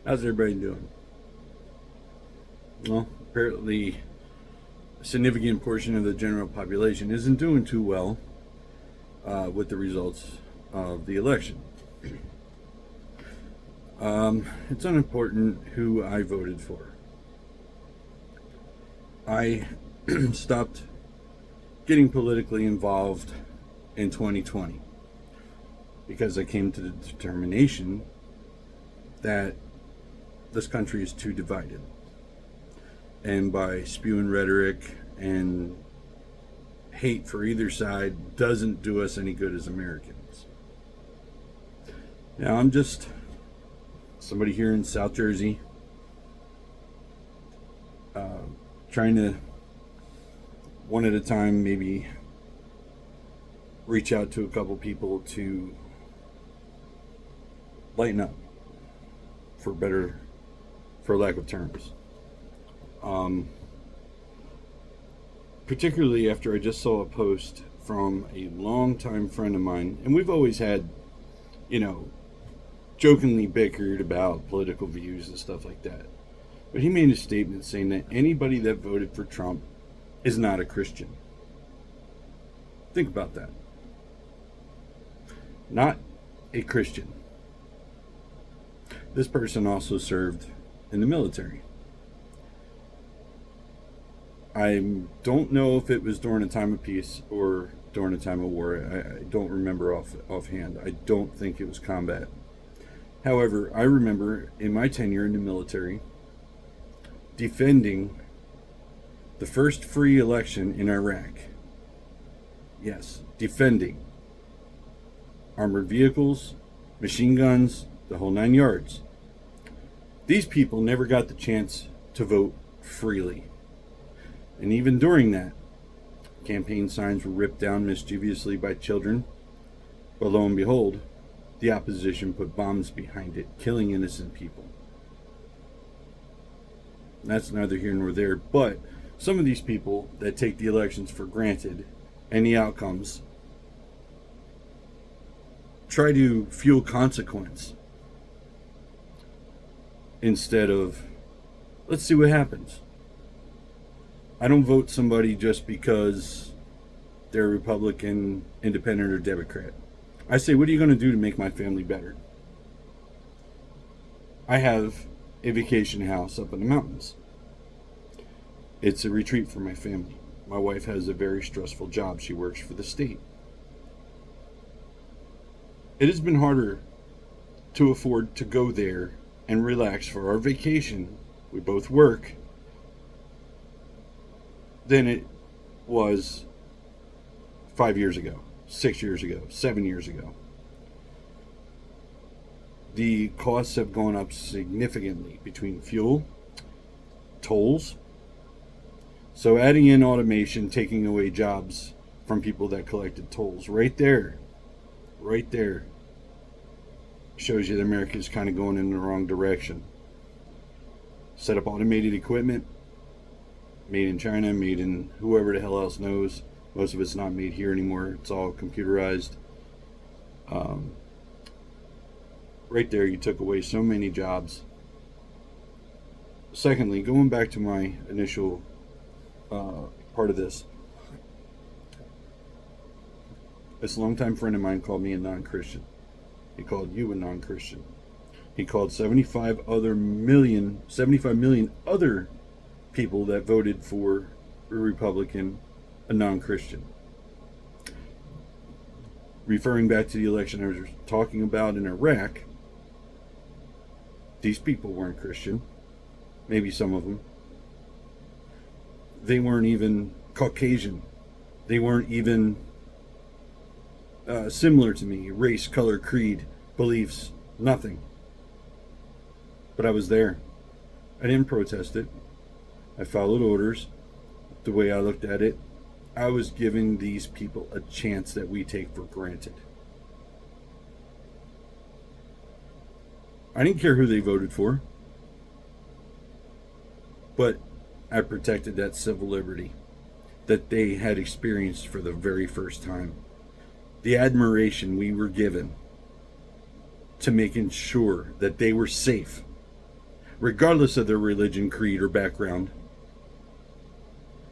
How's everybody doing? Well, apparently a significant portion of the general population isn't doing too well with the results of the election. It's unimportant who I voted for. I stopped getting politically involved in 2020 because I came to the determination that this country is too divided. And by spewing rhetoric and hate for either side doesn't do us any good as Americans. Now, I'm just somebody here in South Jersey trying to, one at a time, maybe reach out to a couple people to lighten up, for lack of terms. Particularly after I just saw a post from a longtime friend of mine, and we've always had, jokingly bickered about political views and stuff like that. But he made a statement saying that anybody that voted for Trump is not a Christian. Think about that. Not a Christian. This person also served in the military. I don't know if it was during a time of peace or during a time of war. I don't remember offhand. I don't think it was combat. However, I remember in my tenure in the military defending the first free election in Iraq. Yes, defending. Armored vehicles, machine guns, the whole 9 yards. These people never got the chance to vote freely. And even during that, campaign signs were ripped down mischievously by children. But lo and behold, the opposition put bombs behind it, killing innocent people. That's neither here nor there, but some of these people that take the elections for granted and the outcomes try to fuel consequence instead of, let's see what happens. I don't vote somebody just because they're Republican, Independent, or Democrat. I say, what are you going to do to make my family better? I have a vacation house up in the mountains. It's a retreat for my family. My wife has a very stressful job. She works for the state. It has been harder to afford to go there and relax for our vacation. We both work. Than it was 5 years ago, 6 years ago, 7 years ago. The costs have gone up significantly between fuel, tolls. So adding in automation, taking away jobs from people that collected tolls, right there, shows you that America is kind of going in the wrong direction. Set up automated equipment, made in China, made in whoever the hell else knows. Most of it's not made here anymore. It's all computerized. Right there, you took away so many jobs. Secondly, going back to my initial part of this longtime friend of mine called me a non-Christian. He called you a non-Christian. He called 75 million other people that voted for a Republican a non-Christian. Referring back to the election I was talking about in Iraq, these people weren't Christian. Maybe some of them. They weren't even Caucasian. They weren't even similar to me. Race, color, creed, beliefs, nothing. But I was there. I didn't protest it. I followed orders. The way I looked at it, I was giving these people a chance that we take for granted. I didn't care who they voted for, but I protected that civil liberty that they had experienced for the very first time. The admiration we were given to making sure that they were safe regardless of their religion, creed, or background,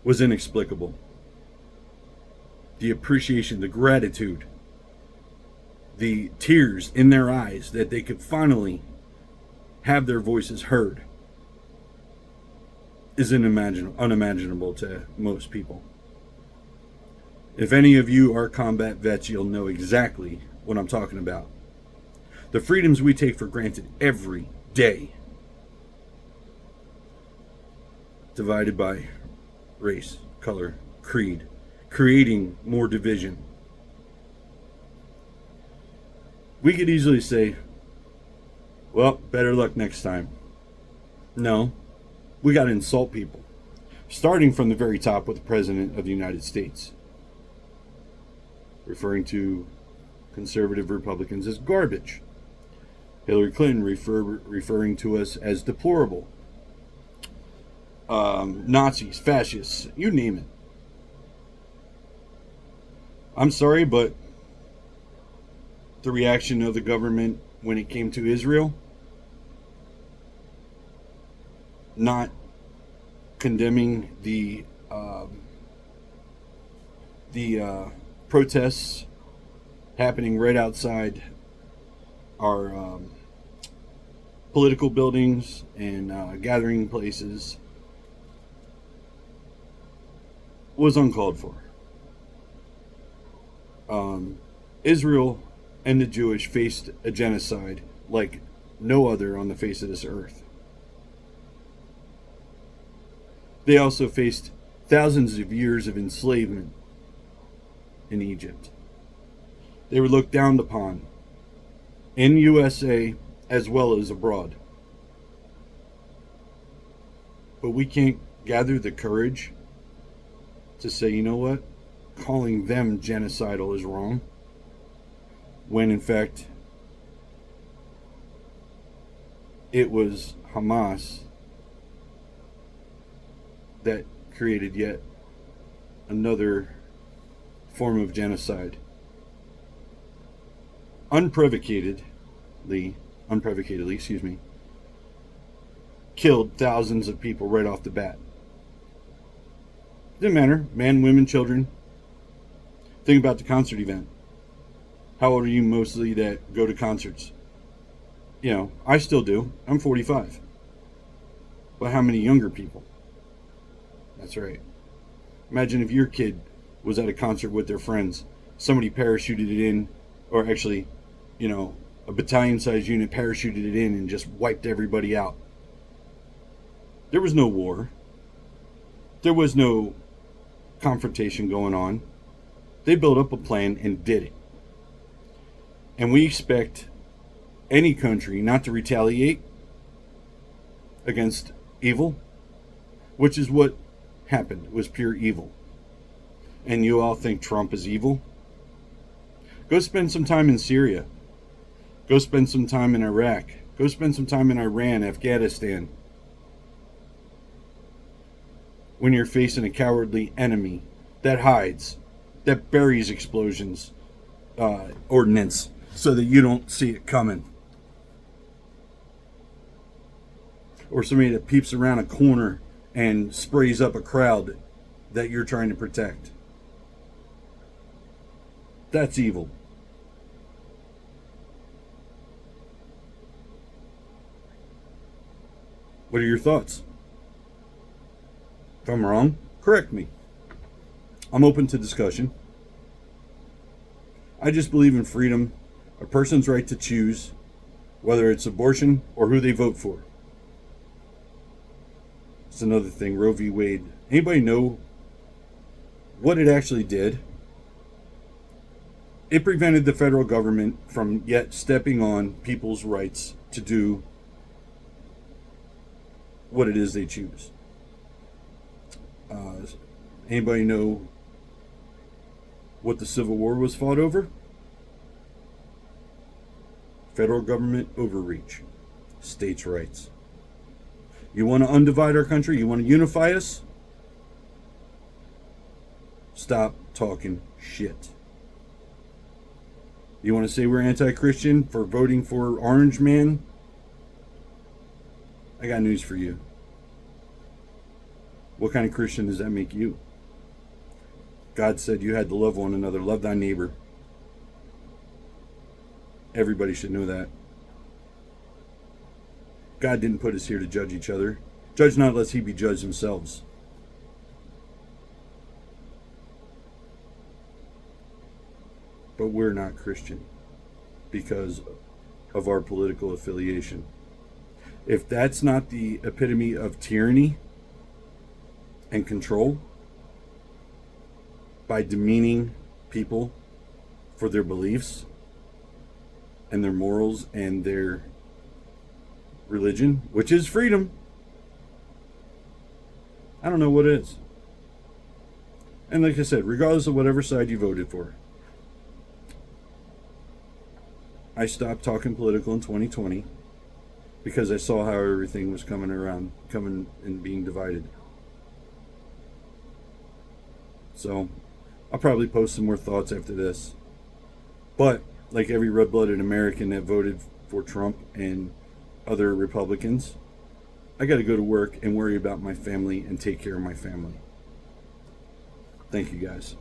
was inexplicable. The appreciation, the gratitude, the tears in their eyes that they could finally have their voices heard is unimaginable to most people. If any of you are combat vets, you'll know exactly what I'm talking about. The freedoms we take for granted every day, divided by race, color, creed, creating more division. We could easily say, well, better luck next time. No, we got to insult people, starting from the very top with the President of the United States, referring to conservative Republicans as garbage. Hillary Clinton referring to us as deplorable. Nazis, fascists, you name it. I'm sorry, but the reaction of the government when it came to Israel, not condemning the protests happening right outside our political buildings and gathering places, was uncalled for. Israel and the Jewish faced a genocide like no other on the face of this earth. They also faced thousands of years of enslavement in Egypt. They were looked down upon in USA as well as abroad. But we can't gather the courage to say, you know what, calling them genocidal is wrong, when in fact it was Hamas that created yet another form of genocide. Unprovocatedly, killed thousands of people right off the bat. Didn't matter, men, women, children. Think about the concert event. How old are you mostly that go to concerts? You know, I still do. I'm 45. But how many younger people? That's right. Imagine if your kid was at a concert with their friends. Somebody parachuted it in, or actually, you know, a battalion-sized unit parachuted it in and just wiped everybody out. There was no war. There was no confrontation going on. They built up a plan and did it. And we expect any country not to retaliate against evil, which is what happened. It was pure evil. And you all think Trump is evil? Go spend some time in Syria. Go spend some time in Iraq. Go spend some time in Iran, Afghanistan. When you're facing a cowardly enemy that hides, that buries explosions, ordnance, so that you don't see it coming. Or somebody that peeps around a corner and sprays up a crowd that you're trying to protect. That's evil. What are your thoughts? If I'm wrong, correct me. I'm open to discussion. I just believe in freedom, a person's right to choose whether it's abortion or who they vote for. It's another thing, Roe v. Wade. Anybody know what it actually did? It prevented the federal government from yet stepping on people's rights to do what it is they choose. Anybody know what the Civil War was fought over? Federal government overreach. States' rights. You want to undivide our country? You want to unify us? Stop talking shit. You want to say we're anti-Christian for voting for Orange Man? I got news for you. What kind of Christian does that make you? God said you had to love one another, love thy neighbor. Everybody should know that. God didn't put us here to judge each other. Judge not, lest he be judged themselves. But we're not Christian because of our political affiliation. If that's not the epitome of tyranny and control, by demeaning people for their beliefs and their morals and their religion, which is freedom, I don't know what is. And like I said, regardless of whatever side you voted for, I stopped talking political in 2020 because I saw how everything was coming and being divided. So I'll probably post some more thoughts after this. But like every red-blooded American that voted for Trump and other Republicans, I got to go to work and worry about my family and take care of my family. Thank you, guys.